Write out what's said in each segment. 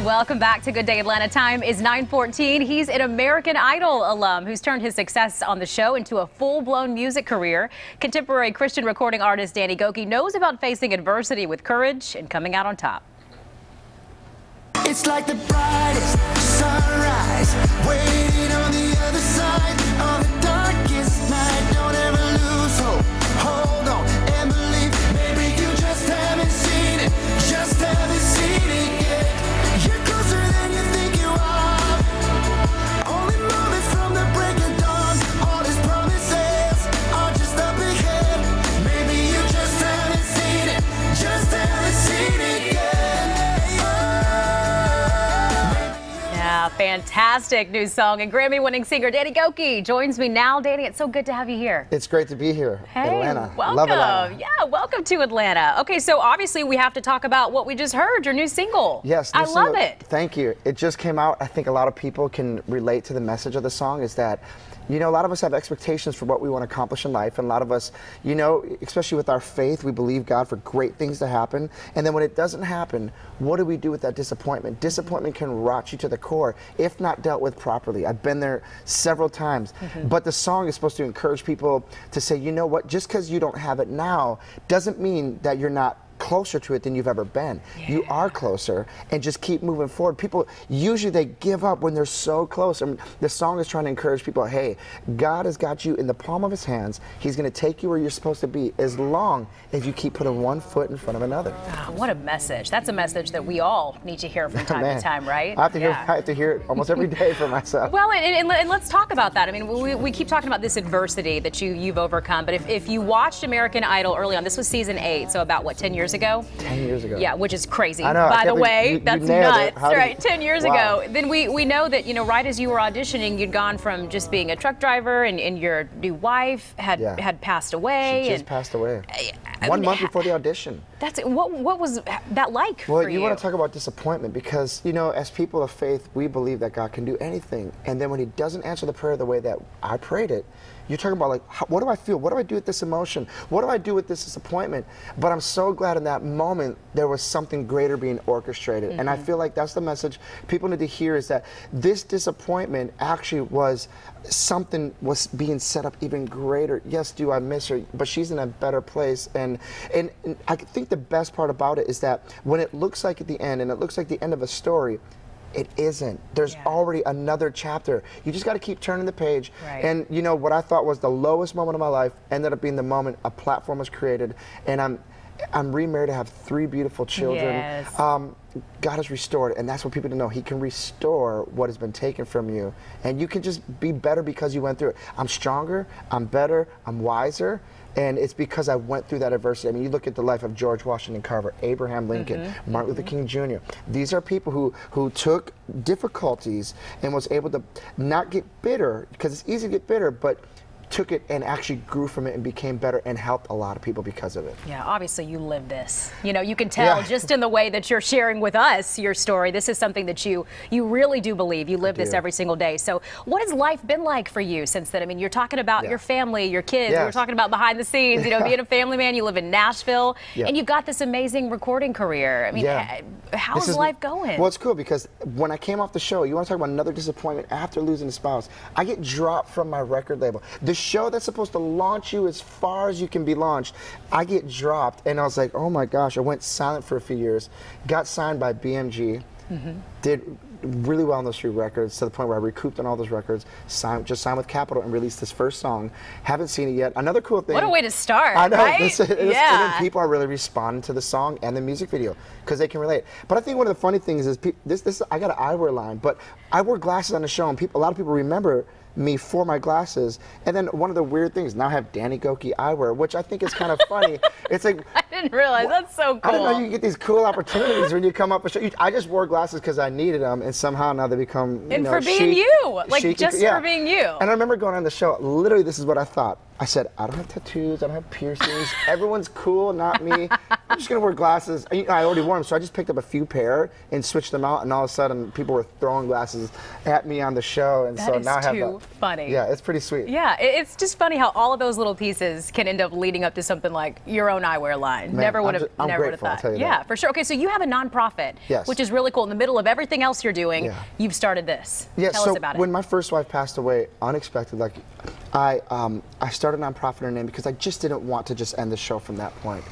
Welcome back to Good Day Atlanta. Time is 9:14. He's an American Idol alum who's turned his success on the show into a full-blown music career. Contemporary Christian recording artist Gokey knows about facing adversity with courage and coming out on top. It's like the brightest sunrise, waiting on the other side of the darkest night. Don't ever lose hope. Hold on and believe. Maybe you just haven't seen it. Just haven't seen it yet. You're closer than you think you are. Only moments from the break of dawn. All his promises are just up ahead. Maybe you just haven't seen it. Just haven't seen it yet. Fantastic new song, and Grammy-winning singer Gokey joins me now. Danny, it's so good to have you here. It's great to be here. Hey, Atlanta. welcome. Love Atlanta. Yeah, welcome to Atlanta. Okay, so obviously we have to talk about what we just heard, your new single. Yes. I love it. Thank you. It just came out. I think a lot of people can relate to the message of the song is that, you know, a lot of us have expectations for what we want to accomplish in life, and a lot of us, you know, especially with our faith, we believe God for great things to happen, and then when it doesn't happen, what do we do with that disappointment? Disappointment can rot you to the core if not dealt with properly. I've been there several times, but the song is supposed to encourage people to say, you know what, just because you don't have it now doesn't mean that you're not closer to it than you've ever been. Yeah. You are closer, and just keep moving forward. People usually they give up when they're so close. I mean, the song is trying to encourage people, hey, God has got you in the palm of his hands. He's going to take you where you're supposed to be as long as you keep putting one foot in front of another. Oh, what a message. That's a message that we all need to hear from time to time, right? I have to hear it almost every day for myself. Well, and let's talk about that. I mean, we keep talking about this adversity that you've overcome, but if you watched American Idol early on, this was season 8, so about what, 10 years ago? 10 years ago. Yeah, which is crazy. I know, by the way, that's nuts, right? 10 years ago. Then we know that, you know, right as you were auditioning, you'd gone from just being a truck driver, and your new wife had passed away. She just passed away. 1 month before the audition. That's what was that like for you? Well, you want to talk about disappointment, because, you know, as people of faith, we believe that God can do anything, and then when he doesn't answer the prayer the way that I prayed it, you're talking about, like, what do I feel? What do I do with this emotion? What do I do with this disappointment? But I'm so glad in that moment there was something greater being orchestrated. And I feel like that's the message people need to hear, is that this disappointment actually was something was being set up even greater. Yes, do I miss her? But she's in a better place. And I think the best part about it is that when it looks like at the end, and it looks like the end of a story, it isn't. There's already another chapter. You just got to keep turning the page. Right. And you know what I thought was the lowest moment of my life ended up being the moment a platform was created, and I'm remarried. I have 3 beautiful children. Yes. God has restored, and that's what people need to know. He can restore what has been taken from you, and you can just be better because you went through it. I'm stronger, I'm better, I'm wiser, and it's because I went through that adversity. I mean, you look at the life of George Washington Carver, Abraham Lincoln, Martin Luther King Jr. These are people who took difficulties and was able to not get bitter, because it's easy to get bitter, but took it and actually grew from it and became better and helped a lot of people because of it. Yeah, obviously you live this. You know, you can tell just in the way that you're sharing with us your story. This is something that you really do believe. You live this every single day. So what has life been like for you since then? I mean, you're talking about your family, your kids. We're talking about behind the scenes, you know, being a family man. You live in Nashville, and you've got this amazing recording career. I mean, how's life going? Well, it's cool because when I came off the show, you want to talk about another disappointment after losing a spouse, I get dropped from my record label. The show that's supposed to launch you as far as you can be launched, I get dropped, and I was like, oh my gosh. I went silent for a few years, got signed by BMG, did really well on those 3 records, to the point where I recouped on all those records, just signed with Capitol and released this first song. Haven't seen it yet. Another cool thing. What a way to start, I know, right? And people are really responding to the song and the music video because they can relate. But I think one of the funny things is, I got an eyewear line, but I wear glasses on the show, and a lot of people remember me for my glasses. And then one of the weird things, now I have Gokey eyewear, which I think is kind of funny. It's like, I didn't realize. That's so cool. I didn't know you get these cool opportunities when you come up with show. I just wore glasses because I needed them, and somehow now they become, you know, for being chic, you, like chic, just for being you. And I remember going on the show, literally this is what I thought. I said, I don't have tattoos, I don't have piercings. Everyone's cool, not me. I'm just gonna wear glasses. I already wore them, so I just picked up a few pair and switched them out, and all of a sudden people were throwing glasses at me on the show, and so now I have too funny. Yeah, it's pretty sweet. Yeah, it's just funny how all of those little pieces can end up leading up to something like your own eyewear line. Man, never would have I'm never would have grateful, I'll thought. tell you Yeah, that. for sure. Okay, so you have a nonprofit, yes, which is really cool. In the middle of everything else you're doing, yeah, you've started this. Yeah, Tell so us about it. when my first wife passed away, unexpected, like I started a nonprofit in her name because I just didn't want to just end the show from that point.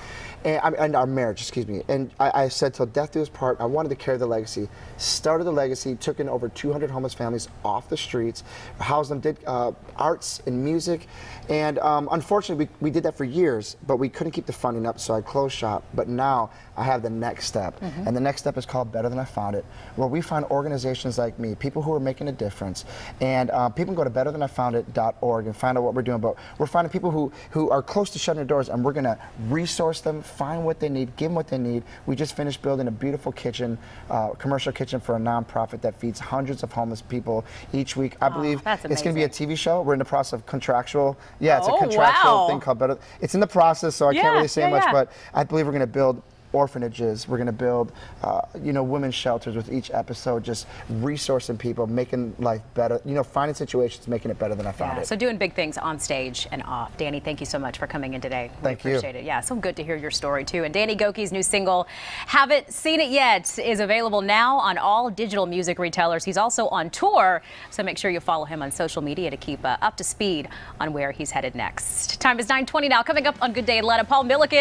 And our marriage, excuse me. And I said, till death do us part, I wanted to carry the legacy. Started the legacy, took in over 200 homeless families off the streets, housed them, did arts and music. And unfortunately, we did that for years, but we couldn't keep the funding up, so I closed shop. But now I have the next step. And the next step is called Better Than I Found It, where we find organizations like me, people who are making a difference. And people can go to betterthanifoundit.org and find out what we're doing. But we're finding people who are close to shutting their doors, and we're going to resource them, find what they need, give them what they need. We just finished building a beautiful kitchen, commercial kitchen for a nonprofit that feeds hundreds of homeless people each week. I believe it's going to be a TV show. We're in the process of contractual. Yeah, it's a contractual thing called Better. It's in the process, so I can't really say much, but I believe we're going to build orphanages. We're going to build, women's shelters with each episode, just resourcing people, making life better, finding situations, making it better than I found it. So doing big things on stage and off. Danny, thank you so much for coming in today. Thank you. Appreciate it. Yeah, so good to hear your story too. And Danny Gokey's new single, Haven't Seen It Yet, is available now on all digital music retailers. He's also on tour, so make sure you follow him on social media to keep up to speed on where he's headed next. Time is 9:20 now. Coming up on Good Day Atlanta, Paul Milliken.